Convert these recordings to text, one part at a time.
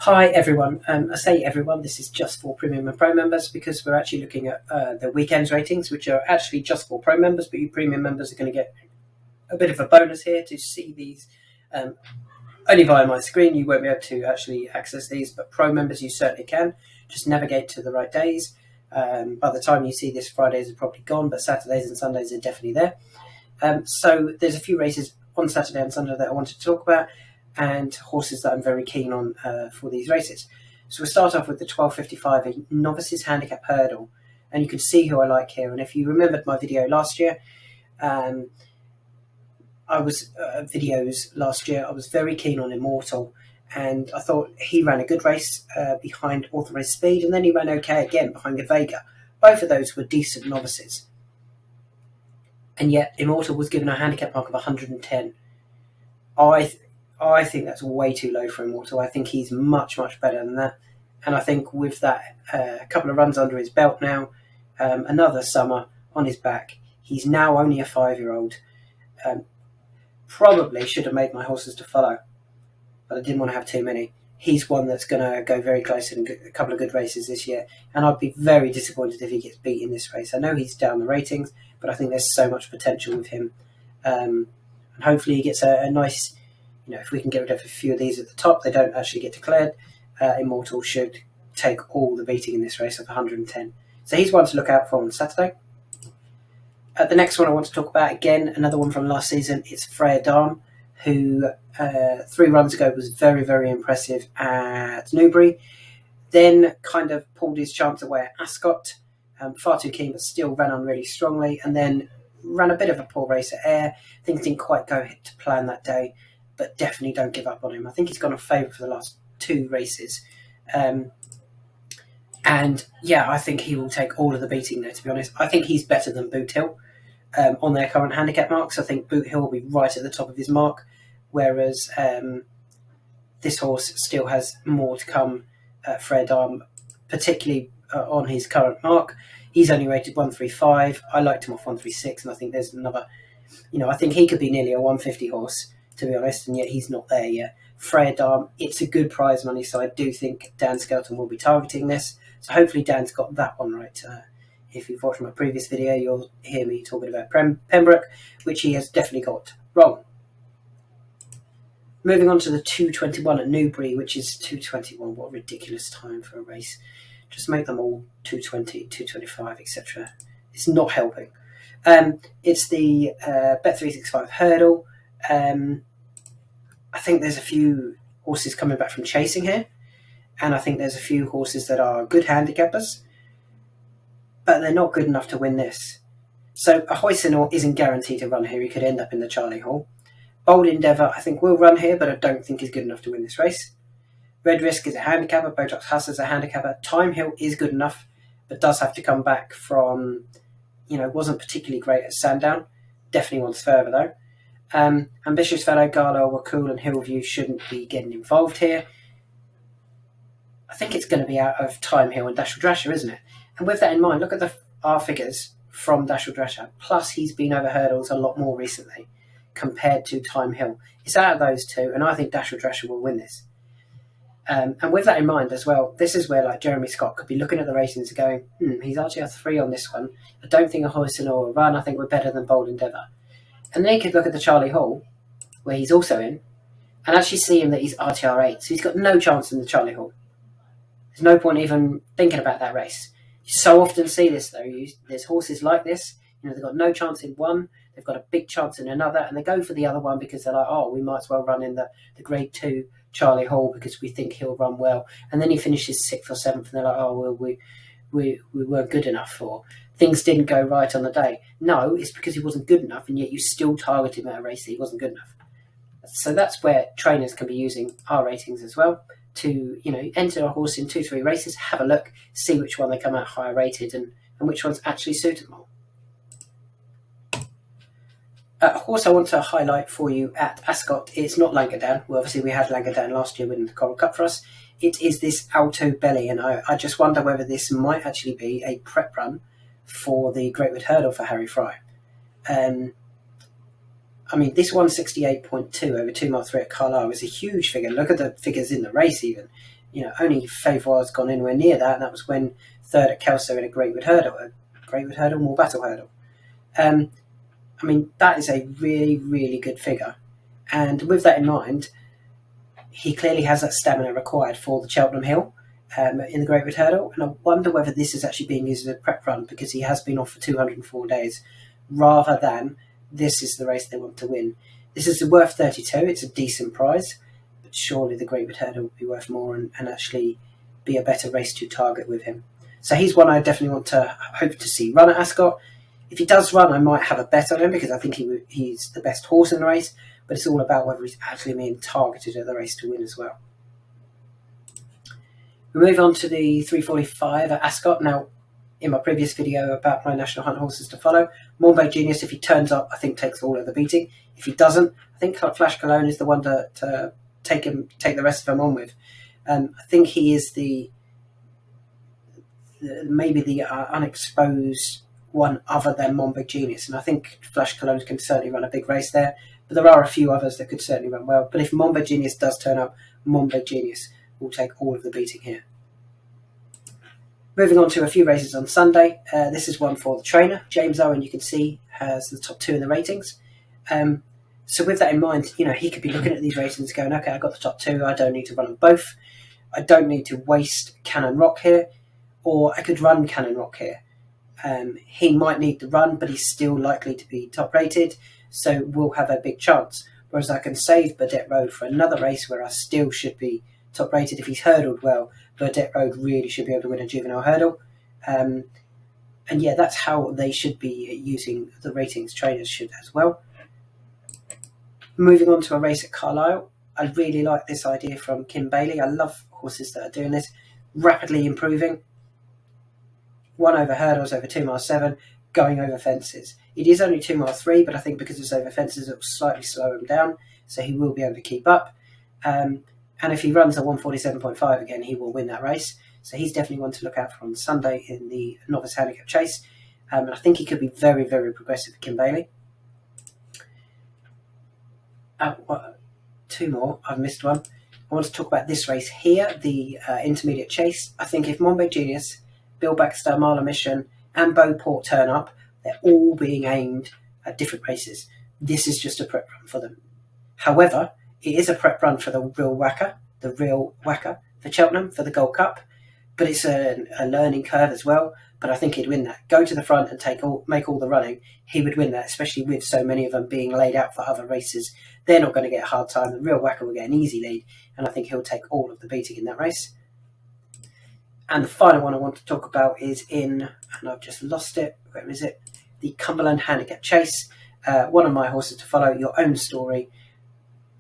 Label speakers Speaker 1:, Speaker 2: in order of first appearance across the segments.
Speaker 1: Hi everyone. I say everyone, this is just for Premium and Pro members because we're actually looking at the weekend's ratings, which are actually just for Pro members, but you Premium members are going to get a bit of a bonus here to see these only via my screen. You won't be able to actually access these, but Pro members you certainly can. Just navigate to the right days. By the time you see this, Fridays are probably gone, but Saturdays and Sundays are definitely there. So there's a few races on Saturday and Sunday that I wanted to talk about, and horses that I'm very keen on for these races. So we'll start off with the 12:55, a novices handicap hurdle, and you can see who I like here. And if you remembered my video last year, I was very keen on Immortal, and I thought he ran a good race behind Authorized Speed, and then he ran okay again behind Vega. Both of those were decent novices, and yet Immortal was given a handicap mark of 110. I think that's way too low for Immortal. I think he's much, much better than that. And I think with that a couple of runs under his belt now, another summer on his back, he's now only a 5-year-old. Probably should have made my horses to follow, but I didn't want to have too many. He's one that's going to go very close in a couple of good races this year, and I'd be very disappointed if he gets beat in this race. I know he's down the ratings, but I think there's so much potential with him. And hopefully he gets a nice... if we can get rid of a few of these at the top, they don't actually get declared. Immortal should take all the beating in this race of 110. So he's one to look out for on Saturday. The next one I want to talk about, again, another one from last season, it's Freya Dam, who 3 runs ago was very, very impressive at Newbury. Then kind of pulled his chance away at Ascot. Far too keen, but still ran on really strongly. And then ran a bit of a poor race at Ayr. Things didn't quite go to plan that day, but definitely don't give up on him. I think he's gone a favourite for the last 2 races. And yeah, I think he will take all of the beating there, to be honest. I think he's better than Boot Hill on their current handicap marks. I think Boot Hill will be right at the top of his mark, whereas this horse still has more to come. Freya Dam, particularly on his current mark. He's only rated 135. I liked him off 136, and I think there's another... I think he could be nearly a 150 horse, to be honest, and yet he's not there yet. Freya Dam, it's a good prize money, so I do think Dan Skelton will be targeting this. So hopefully Dan's got that one right. If you've watched my previous video, you'll hear me talking about Pembroke, which he has definitely got wrong. Moving on to the 2:21 at Newbury, which is 2:21. What a ridiculous time for a race. Just make them all 2:20, 2:25, etc. It's not helping. It's the Bet365 hurdle. I think there's a few horses coming back from chasing here, and I think there's a few horses that are good handicappers, but they're not good enough to win this. So a Hoisinor isn't guaranteed to run here. He could end up in the Charlie Hall. Bold Endeavour, I think, will run here, but I don't think he's good enough to win this race. Red Risk is a handicapper. Botox Huss is a handicapper. Time Hill is good enough, but does have to come back from, wasn't particularly great at Sandown. Definitely wants further, though. Ambitious Fellow, Garlow, Wakul and Hillview shouldn't be getting involved here. I think it's going to be out of Time Hill and Dashel Drasher, isn't it? And with that in mind, look at our figures from Dashel Drasher. Plus, he's been over hurdles a lot more recently compared to Time Hill. It's out of those two, and I think Dashel Drasher will win this. And with that in mind as well, this is where Jeremy Scott could be looking at the ratings and going, he's actually a 3 on this one. I don't think a Hoisinor will run. I think we're better than Bold Endeavour. And then he could look at the Charlie Hall, where he's also in, and actually see him that he's RTR 8. So he's got no chance in the Charlie Hall. There's no point even thinking about that race. You so often see this, though. There's horses like this. They've got no chance in one. They've got a big chance in another. And they go for the other one because they're like, we might as well run in the Grade 2 Charlie Hall because we think he'll run well. And then he finishes 6th or 7th. And they're like, we weren't good enough, or things didn't go right on the day. No, it's because he wasn't good enough, and yet you still target him at a race that he wasn't good enough. So that's where trainers can be using our ratings as well to, enter a horse in 2-3 races, have a look, see which one they come out higher rated and which ones actually suit them all. A horse I want to highlight for you at Ascot is not Langadan. Well, obviously we had Langadan last year winning the Coral Cup for us. It is this Alto Belly, and I just wonder whether this might actually be a prep run for the Greatwood Hurdle for Harry Fry. I I mean, this 168.2 over 2 mile 3 at Carlisle is a huge figure. Look at the figures in the race even. You know, only Favoir's gone anywhere near that, and that was when third at Kelso in a Greatwood Hurdle, more Battle Hurdle. I mean, that is a really, really good figure. And with that in mind, he clearly has that stamina required for the Cheltenham Hill in the Greatwood Hurdle. And I wonder whether this is actually being used as a prep run, because he has been off for 204 days, rather than this is the race they want to win. This is worth 32. It's a decent prize, but surely the Greatwood Hurdle would be worth more and actually be a better race to target with him. So he's one I definitely want to hope to see run at Ascot. If he does run, I might have a bet on him, because I think he's the best horse in the race, but it's all about whether he's actually being targeted at the race to win as well. We move on to the 345 at Ascot. Now, in my previous video about my National Hunt horses to follow, Moonbay Genius, if he turns up, I think takes all of the beating. If he doesn't, I think Flash Cologne is the one to take the rest of them on with. I think he is maybe the unexposed one other than Moonbay Genius, and I think Flash Cologne can certainly run a big race there, but there are a few others that could certainly run well. But if Moonbay Genius does turn up, Moonbay Genius will take all of the beating here. Moving on to a few races on Sunday. This is one for the trainer. James Owen, you can see, has the top 2 in the ratings. So with that in mind, you know, he could be looking at these ratings going, okay, I got the top 2, I don't need to run them both. I don't need to waste Cannon Rock here, or I could run Cannon Rock here. He might need the run, but he's still likely to be top rated, so we'll have a big chance. Whereas I can save Burdett Road for another race where I still should be top rated. If he's hurdled well, Burdett Road really should be able to win a juvenile hurdle. And yeah, that's how they should be using the ratings. Trainers should as well. Moving on to a race at Carlisle. I really like this idea from Kim Bailey. I love horses that are doing this. Rapidly improving. 1 over hurdles over 2 mile 7, going over fences. It is only 2 mile 3, but I think because it's over fences, it will slightly slow him down, so he will be able to keep up. And if he runs a 147.5 again, he will win that race. So he's definitely one to look out for on Sunday in the novice handicap chase. And I think he could be very, very progressive for Kim Bailey. 2 more. I've missed one. I want to talk about this race here, the intermediate chase. I think if Moonbay Genius, Bill Baxter, Marla Mission, and Beauport turn up, they're all being aimed at different races. This is just a prep run for them. However, it is a prep run for the real whacker for Cheltenham for the Gold Cup, but it's a learning curve as well. But I think he'd win that. Go to the front and make all the running. He would win that, especially with so many of them being laid out for other races. They're not going to get a hard time. The real whacker will get an easy lead, and I think he'll take all of the beating in that race. And the final one I want to talk about is and I've just lost it, where is it? The Cumberland Handicap Chase. One of my horses to follow, Your Own Story.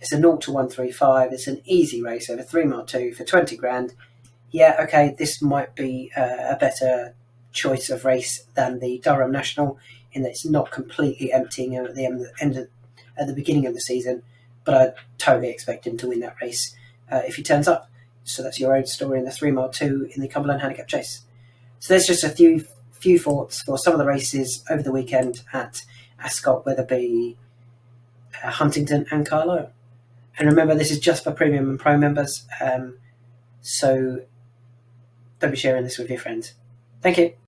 Speaker 1: It's a 0 to 135. It's an easy race over 3 mile 2 for 20 grand. Yeah, okay, this might be a better choice of race than the Durham National, in that it's not completely emptying at the beginning of the season, but I totally expect him to win that race if he turns up. So that's Your Own Story in the 3 mile 2 in the Cumberland Handicap Chase. So there's just a few thoughts for some of the races over the weekend at Ascot, Wetherby, Huntingdon and Carlisle. And remember, this is just for premium and pro members, so don't be sharing this with your friends. Thank you.